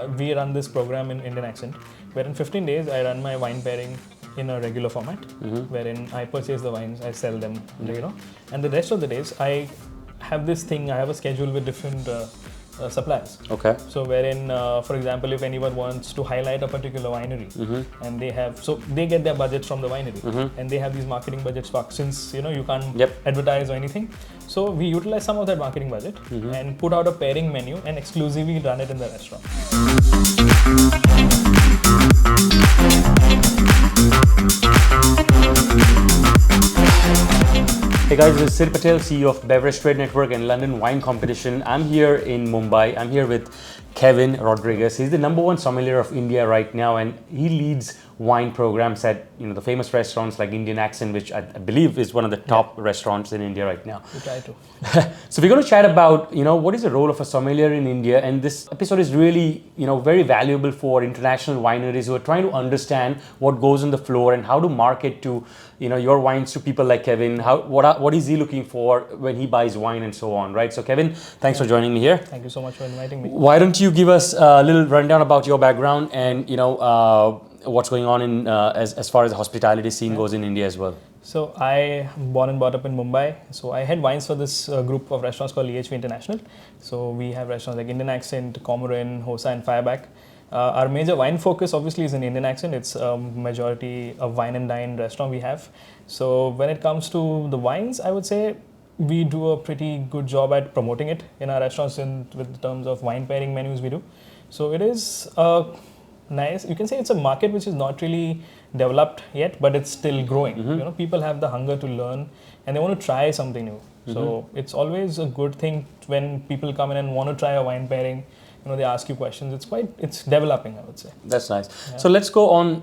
We run this program in Indian Accent, where in 15 days I run my wine pairing in a regular format, wherein I purchase the wines, I sell them, and the rest of the days I have this thing. I have a schedule with different suppliers. Okay. So wherein, for example, if anyone wants to highlight a particular winery, and they get their budgets from the winery, and they have these marketing budgets back, since you can't advertise or anything. So we utilize some of that marketing budget and put out a pairing menu and exclusively run it in the restaurant. Hey guys, this is Sid Patel, CEO of Beverage Trade Network and London Wine Competition. I'm here in Mumbai. I'm here with Kevin Rodrigues. He's the #1 sommelier of India right now, and he leads wine programs at the famous restaurants like Indian Accent, which I believe is one of the top restaurants in India right now. We try to. So we're going to chat about what is the role of a sommelier in India, and this episode is really very valuable for international wineries who are trying to understand what goes on the floor and how to market to your wines to people like Kevin. What is he looking for when he buys wine and so on, right? So Kevin, thanks for joining me here. Thank you so much for inviting me. Why don't you give us a little rundown about your background and what's going on in as far as the hospitality scene goes in India as well? So I born and brought up in Mumbai. So I had wines for this group of restaurants called EHV International. So we have restaurants like Indian Accent, Comorin, HOSA and Fireback. Our major wine focus obviously is in Indian Accent. It's a majority of wine and dine restaurant we have. So when it comes to the wines, I would say we do a pretty good job at promoting it in our restaurants with terms of wine pairing menus we do. So it is nice. You can say it's a market which is not really developed yet, but it's still growing. People have the hunger to learn and they want to try something new. So it's always a good thing when people come in and want to try a wine pairing. They ask you questions. It's developing, I would say. That's nice. Yeah. So let's go on.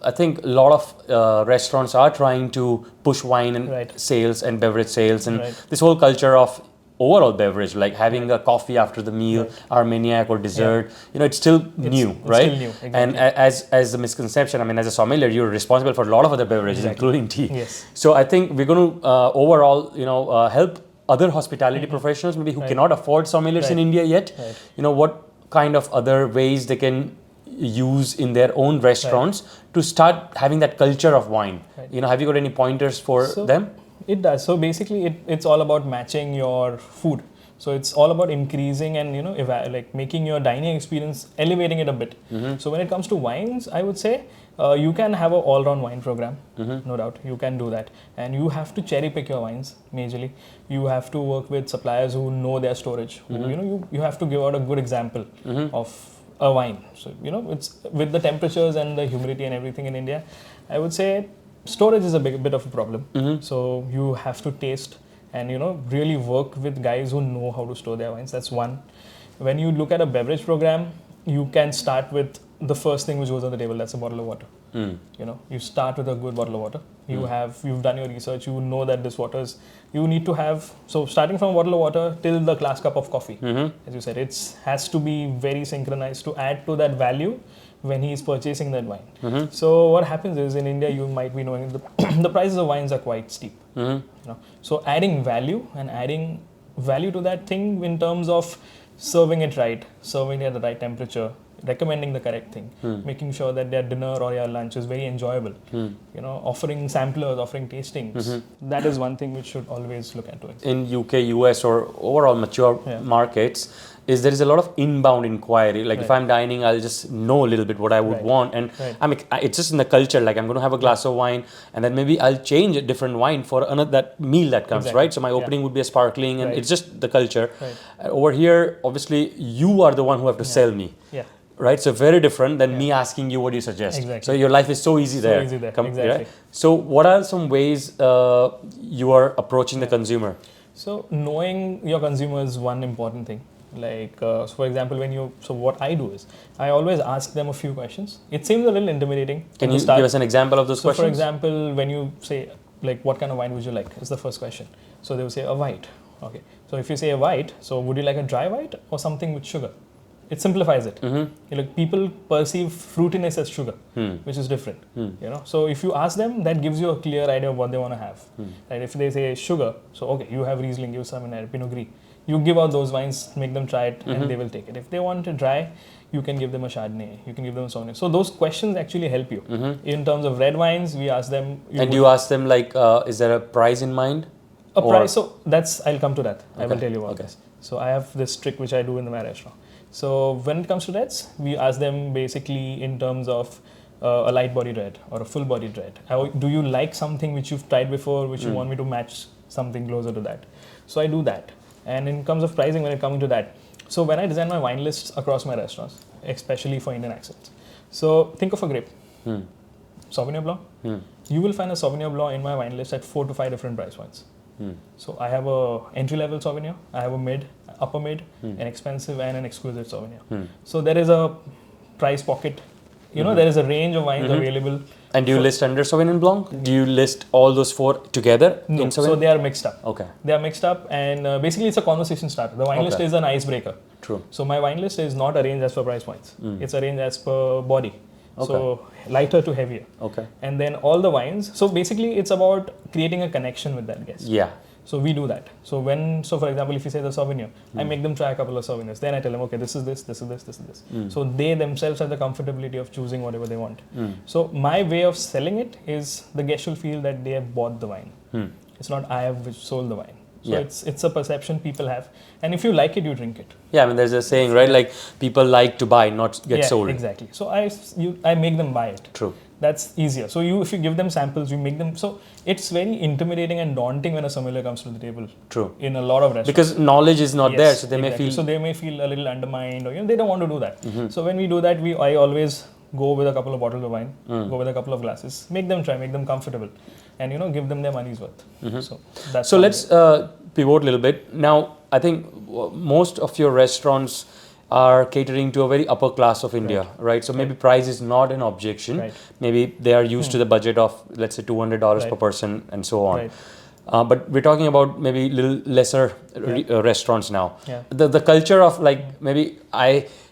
I think a lot of restaurants are trying to push wine and sales and beverage sales and this whole culture of overall beverage, like having a coffee after the meal, Armagnac or dessert. It's still new, right? Still new, exactly. And as the misconception, as a sommelier, you're responsible for a lot of other beverages, including tea. Yes. So I think we're going to overall, help other hospitality professionals maybe who cannot afford sommeliers in India yet. What kind of other ways they can use in their own restaurants to start having that culture of wine. Have you got any pointers for them? It does. So basically it's all about matching your food. So it's all about increasing and making your dining experience, elevating it a bit. So when it comes to wines, I would say you can have an all-round wine program, no doubt. You can do that, and you have to cherry pick your wines majorly. You have to work with suppliers who know their storage. You have to give out a good example of a wine. So it's with the temperatures and the humidity and everything in India, I would say storage is a bit of a problem. So you have to taste and really work with guys who know how to store their wines. That's one. When you look at a beverage program, you can start with the first thing which goes on the table. That's a bottle of water. You start with a good bottle of water. You've done your research. You know that this water is. You need to have. So starting from a bottle of water till the glass cup of coffee, as you said, it has to be very synchronized to add to that value when he is purchasing that wine. So what happens is in India, you might be knowing the prices of wines are quite steep. So adding value to that thing in terms of serving it right, serving it at the right temperature, recommending the correct thing, making sure that their dinner or your lunch is very enjoyable. Offering samplers, offering tastings. That is one thing which should always look into it. In UK, US or overall mature markets, there is a lot of inbound inquiry. Like if I'm dining, I'll just know a little bit what I would want, and it's just in the culture. Like I'm going to have a glass of wine, and then maybe I'll change a different wine for that meal that comes, right? So my opening would be a sparkling, and it's just the culture. Over here, obviously, you are the one who have to sell me. Right, so very different than me asking you what you suggest. Exactly. So your life is so easy there. Exactly. Right? So what are some ways you are approaching the consumer? So knowing your consumer is one important thing. Like for example, what I do is I always ask them a few questions. It seems a little intimidating. Can you give us an example of those questions? For example, when you say what kind of wine would you like? Is the first question. So they will say a white. Okay. So if you say a white, so would you like a dry white or something with sugar? It simplifies it. People perceive fruitiness as sugar, which is different. So if you ask them, that gives you a clear idea of what they want to have. Right? If they say sugar, so okay, you have Riesling, you have Sauvignon, Pinot Gris. You give out those wines, make them try it, and they will take it. If they want it dry, you can give them a Chardonnay, you can give them a Sauvignon. So those questions actually help you. In terms of red wines, we ask them. And you ask them like, is there a price in mind? A price, so I'll come to that. I will tell you about this. So I have this trick which I do in my restaurant. So when it comes to reds, we ask them basically in terms of a light bodied red or a full bodied red. Do you like something which you've tried before, which you want me to match something closer to that? So I do that. And in terms of pricing, when it comes to that, so when I design my wine lists across my restaurants, especially for Indian accents, so think of a grape, Sauvignon Blanc. You will find a Sauvignon Blanc in my wine list at 4 to 5 different price points. So I have a entry level Sauvignon, I have a mid, upper mid, an expensive and an exquisite Sauvignon. So there is a price pocket, there is a range of wines available. And do you list under Sauvignon Blanc? Do you list all those 4 together? No, in so they are mixed up. Okay. They are mixed up, and basically it's a conversation starter. The wine list is an icebreaker. True. So my wine list is not arranged as per price points. It's arranged as per body. So lighter to heavier. Okay. And then all the wines. So basically it's about creating a connection with that guest. Yeah. So we do that. So for example, if you say the Sauvignon, I make them try a couple of Sauvignons. Then I tell them, okay, this is this, this is this, this is this. So they themselves have the comfortability of choosing whatever they want. So my way of selling it is the guest will feel that they have bought the wine. It's not I have sold the wine. So it's a perception people have. And if you like it, you drink it. Yeah, I mean, there's a saying, right? Like people like to buy, not get sold. Exactly. So I make them buy it. True. That's easier. So if you give them samples, you make them. So it's very intimidating and daunting when a sommelier comes to the table. True. In a lot of restaurants. Because knowledge is not there, so they may feel. So they may feel a little undermined, or they don't want to do that. So when we do that, I always go with a couple of bottles of wine, go with a couple of glasses, make them try, make them comfortable, and give them their money's worth. So let's pivot a little bit. Now, I think most of your restaurants are catering to a very upper class of India, right? So maybe price is not an objection. Right. Maybe they are used to the budget of, let's say, $200 per person and so on. Right. But we're talking about maybe little lesser restaurants now. Yeah. The culture of like maybe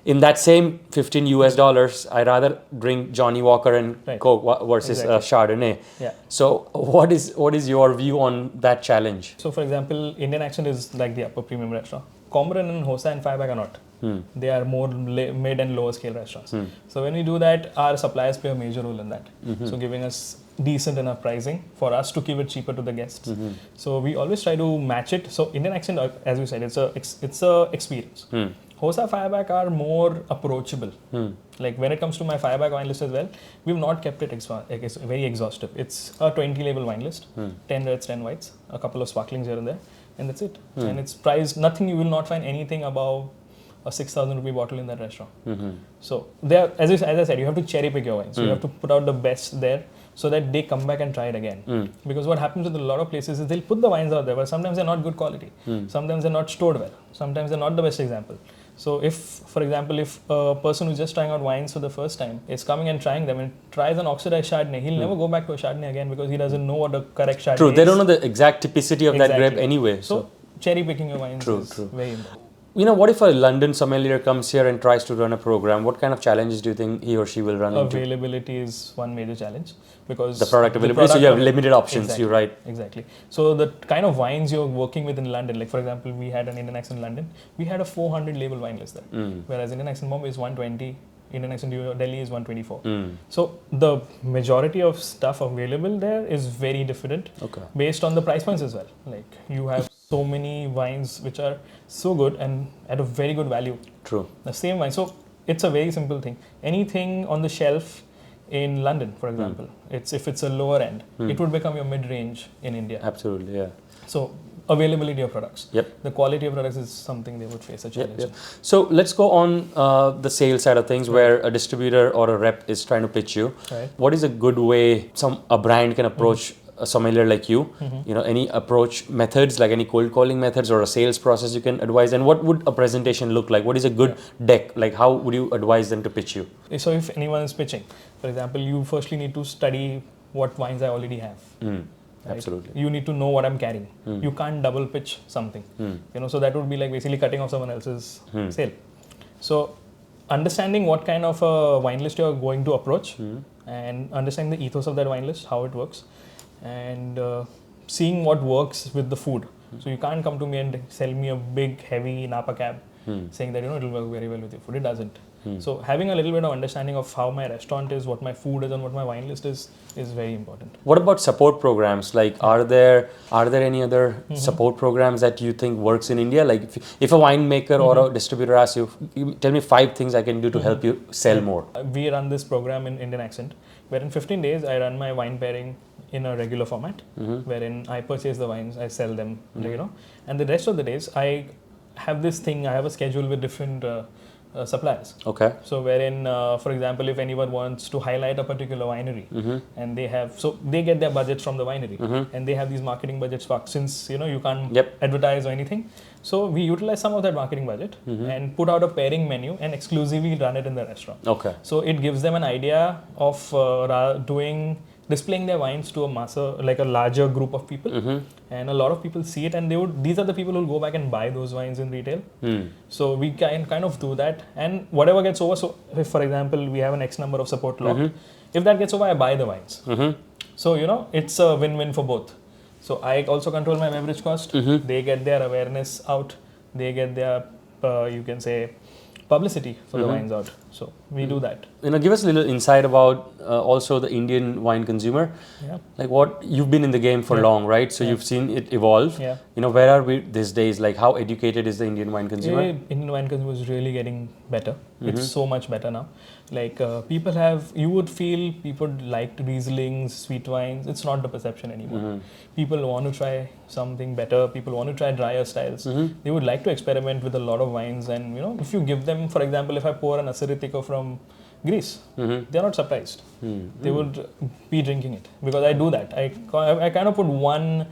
in that same $15, I rather drink Johnny Walker and Coke versus Chardonnay. Yeah. So what is your view on that challenge? So for example, Indian accent is like the upper premium restaurant. Comorin and HOSA and Fireback are not. They are more mid and lower scale restaurants. So when we do that, our suppliers play a major role in that. So giving us decent enough pricing for us to keep it cheaper to the guests. So we always try to match it. So Indian accent, as we said, it's a experience. HOSA, Fireback are more approachable. Like when it comes to my Fireback wine list as well, we've not kept it very exhaustive. It's a 20 label wine list, 10 reds, 10 whites, a couple of sparklings here and there, and that's it. And it's priced, you will not find anything above a 6,000 rupee bottle in that restaurant. So there, as I said, you have to cherry pick your wines. So you have to put out the best there so that they come back and try it again. Because what happens with a lot of places is they'll put the wines out there, but sometimes they're not good quality. Sometimes they're not stored well. Sometimes they're not the best example. So for example, if a person who's just trying out wines for the first time is coming and trying them and tries an oxidized Chardonnay, he'll never go back to a Chardonnay again because he doesn't know what the correct Chardonnay is. True, they don't know the exact typicity of that grape anyway. So cherry picking your wines is very important. What if a London sommelier comes here and tries to run a program? What kind of challenges do you think he or she will run into? Availability is one major challenge because the product availability. So you have limited options. You're right. Exactly. So the kind of wines you're working with in London, like for example, we had an Indian accent in London. We had a 400 label wine list there, whereas Indian accent Bombay is 120. Indian accent Delhi is 124. So the majority of stuff available there is very different based on the price points as well. Like you have so many wines which are so good and at a very good value. True. The same wine. So it's a very simple thing. Anything on the shelf in London, for example, if it's a lower end, it would become your mid-range in India. Absolutely, yeah. So availability of products. Yep. The quality of products is something they would face a challenge. Yep. So let's go on the sales side of things where a distributor or a rep is trying to pitch you. Right. What is a good way a brand can approach a sommelier like you? Any approach methods, like any cold calling methods or a sales process you can advise? And what would a presentation look like? What is a good deck? Like how would you advise them to pitch you? So if anyone is pitching, for example, you firstly need to study what wines I already have. Right? Absolutely. You need to know what I'm carrying. You can't double pitch something. So that would be like basically cutting off someone else's sale. So understanding what kind of a wine list you're going to approach and understanding the ethos of that wine list, how it works, and seeing what works with the food. So you can't come to me and sell me a big, heavy Napa cab saying that, it'll work very well with your food. It doesn't. So having a little bit of understanding of how my restaurant is, what my food is, and what my wine list is very important. What about support programs? Like, are there any other support programs that you think works in India? Like, if a winemaker or a distributor asks you, tell me 5 things I can do to help you sell more. We run this program in Indian Accent, where in 15 days I run my wine pairing in a regular format, wherein I purchase the wines, I sell them, and the rest of the days I have this thing. I have a schedule with different suppliers. Okay. So wherein, for example, if anyone wants to highlight a particular winery, and they get their budgets from the winery, and they have these marketing budgets since you can't advertise or anything. So we utilize some of that marketing budget and put out a pairing menu and exclusively run it in the restaurant. Okay. So it gives them an idea of displaying their wines to a larger group of people, and a lot of people see it, and these are the people who will go back and buy those wines in retail. So we can kind of do that, and whatever gets over. So if, for example, we have an X number of support locked, if that gets over, I buy the wines. So it's a win-win for both. So I also control my beverage cost. They get their awareness out. They get their you can say publicity for the wines out. So we do that. Give us a little insight about also the Indian wine consumer. Yeah. Like, what you've been in the game for long, right? So you've seen it evolve. Yeah. Where are we these days? Like, how educated is the Indian wine consumer? Indian wine consumer is really getting better. It's so much better now. Like you would feel people liked Rieslings, sweet wines. It's not the perception anymore. People want to try something better. People want to try drier styles. They would like to experiment with a lot of wines. And if you give them, for example, if I pour an Assyrtiko from Greece, they're not surprised. They would be drinking it because I do that. I kind of put one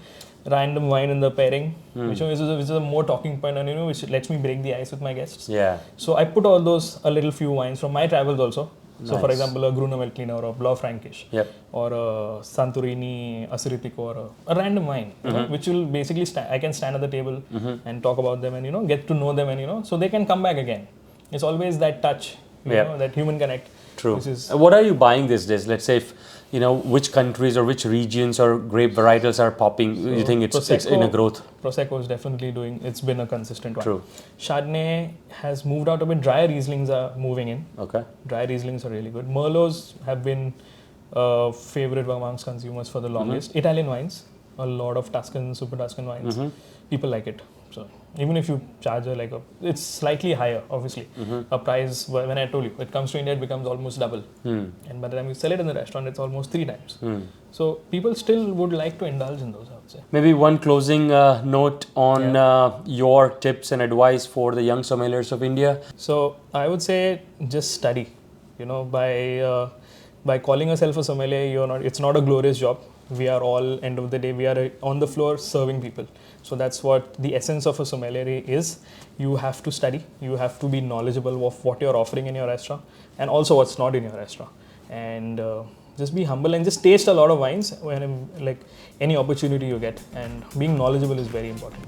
random wine in the pairing, which is a more talking point, and which lets me break the ice with my guests. Yeah. So I put all those a little few wines from my travels also. Nice. So for example, a Gruner Veltliner or a Blau Frankish, Yep. or a Santorini Assyrtiko, or a random wine, which will basically I can stand at the table and talk about them and get to know them, and so they can come back again. It's always that touch, that human connect. True. What are you buying these days? Let's say if which countries or which regions or grape varietals are popping, you think it's in a growth? Prosecco is definitely it's been a consistent one. True. Chardonnay has moved out a bit. Dry Rieslings are moving in. Okay. Dry Rieslings are really good. Merlots have been a favorite amongst consumers for the longest. Italian wines, a lot of Tuscan, super Tuscan wines. People like it. So even if you charge it's slightly higher, obviously. A price, when I told you, it comes to India, it becomes almost double. And by the time you sell it in the restaurant, it's almost 3 times. So people still would like to indulge in those, I would say. Maybe one closing note on your tips and advice for the young sommeliers of India. So I would say just study. By calling yourself a sommelier, it's not a glorious job. We are all, end of the day, we are on the floor serving people. So that's what the essence of a sommelier is. You have to study. You have to be knowledgeable of what you're offering in your restaurant and also what's not in your restaurant. And just be humble and just taste a lot of wines when any opportunity you get. And being knowledgeable is very important.